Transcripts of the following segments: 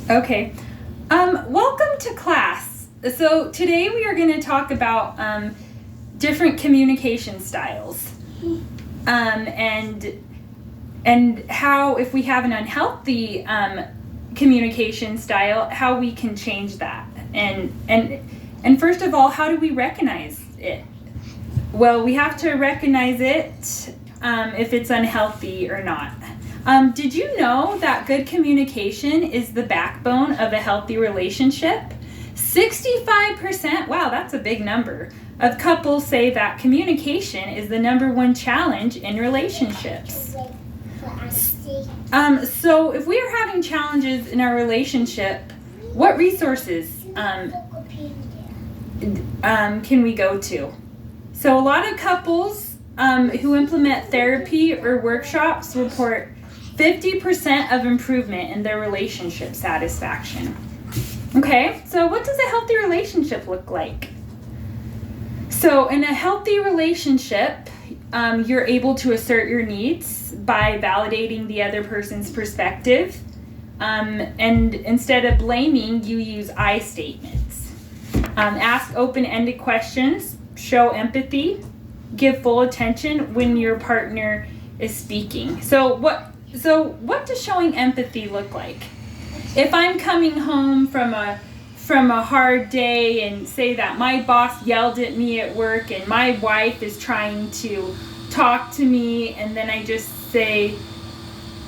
Okay. Welcome to class. So today we are going to talk about different communication styles, and how if we have an unhealthy communication style, how we can change that. And first of all, how do we recognize it? Well, we have to recognize it if it's unhealthy or not. Did you know that good communication is the backbone of a healthy relationship? 65%, wow, that's a big number, of couples say that communication is the number one challenge in relationships. So if we are having challenges in our relationship, what resources can we go to? So a lot of couples who implement therapy or workshops report 50% of improvement in their relationship satisfaction. Okay, so what does a healthy relationship look like? So in a healthy relationship, you're able to assert your needs by validating the other person's perspective. And instead of blaming, you use I statements. Ask open-ended questions, show empathy, give full attention when your partner is speaking. So what does showing empathy look like? If I'm coming home from a hard day and say that my boss yelled at me at work and my wife is trying to talk to me, and then I just say,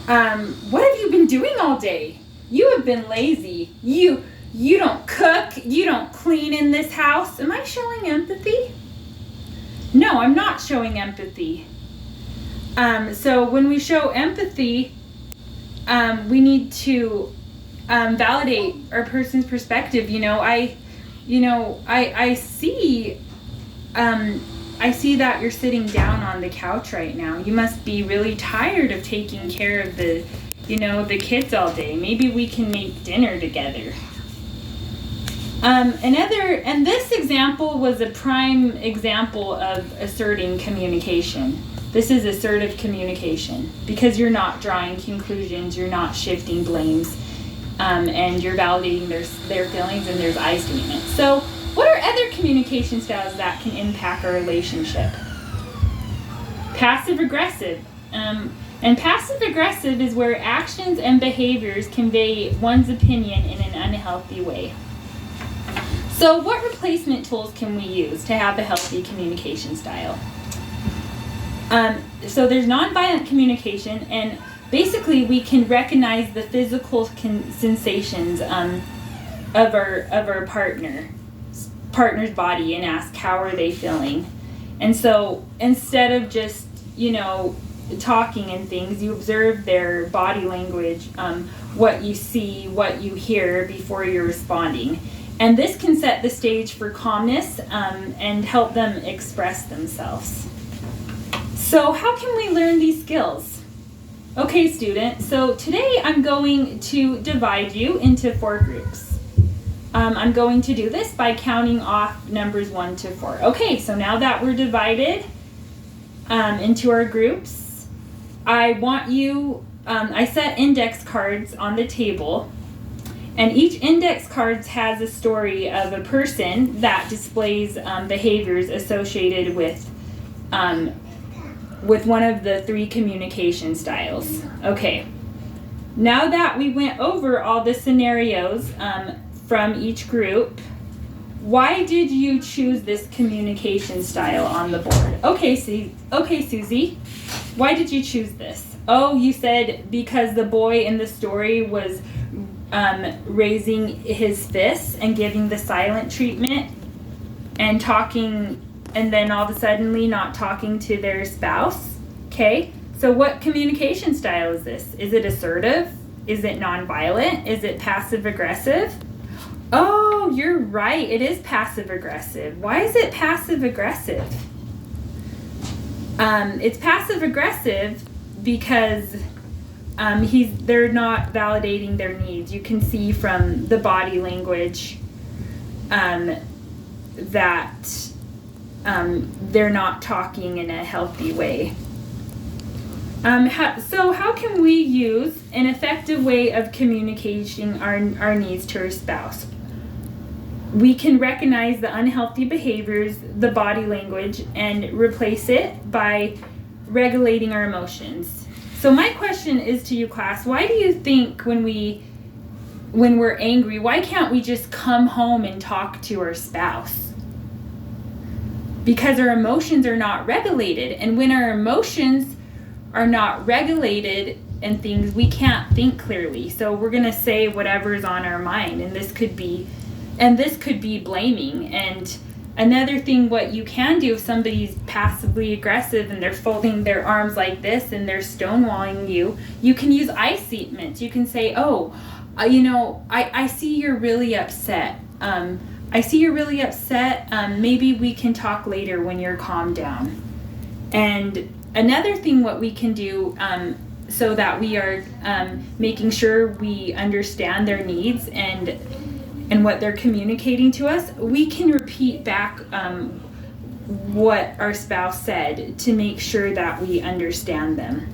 what have you been doing all day? You have been lazy. You don't cook. You don't clean in this house. Am I showing empathy? No, I'm not showing empathy. So when we show empathy, we need to validate our person's perspective. I see that you're sitting down on the couch right now. You must be really tired of taking care of the kids all day. Maybe we can make dinner together. And this example was a prime example of asserting communication. This is assertive communication because you're not drawing conclusions, you're not shifting blames, and you're validating their feelings, and there's I statements. So what are other communication styles that can impact our relationship? Passive-aggressive. And passive-aggressive is where actions and behaviors convey one's opinion in an unhealthy way. So what replacement tools can we use to have a healthy communication style? So there's nonviolent communication, and basically we can recognize the physical sensations of our partner's body and ask, how are they feeling? And so instead of just talking and things, you observe their body language, what you see, what you hear before you're responding. And this can set the stage for calmness and help them express themselves. So how can we learn these skills? Okay, students, so today I'm going to divide you into 4 groups. I'm going to do this by counting off numbers 1 to 4. Okay, so now that we're divided into our groups, I want you, I set index cards on the table. And each index card has a story of a person that displays behaviors associated with one of the 3 communication styles. Okay, now that we went over all the scenarios from each group, why did you choose this communication style on the board? Okay, Susie, why did you choose this? Oh, you said because the boy in the story was raising his fists and giving the silent treatment and talking, and then all of a sudden not talking to their spouse. Okay, so what communication style is this? Is it assertive? Is it nonviolent? Is it passive aggressive? Oh, you're right, it is passive aggressive. Why is it passive aggressive? It's passive aggressive because they're not validating their needs. You can see from the body language that they're not talking in a healthy way. So how can we use an effective way of communicating our needs to our spouse? We can recognize the unhealthy behaviors, the body language, and replace it by regulating our emotions. So my question is to you, class, why do you think when we're angry, why can't we just come home and talk to our spouse? Because our emotions are not regulated. And when our emotions are not regulated and things, we can't think clearly. So we're going to say whatever's on our mind. And this could be blaming. And another thing, what you can do if somebody's passively aggressive and they're folding their arms like this and they're stonewalling you, you can use I statements. You can say, I see you're really upset. Maybe we can talk later when you're calmed down. And another thing what we can do so that we are making sure we understand their needs and what they're communicating to us, we can repeat back what our spouse said to make sure that we understand them.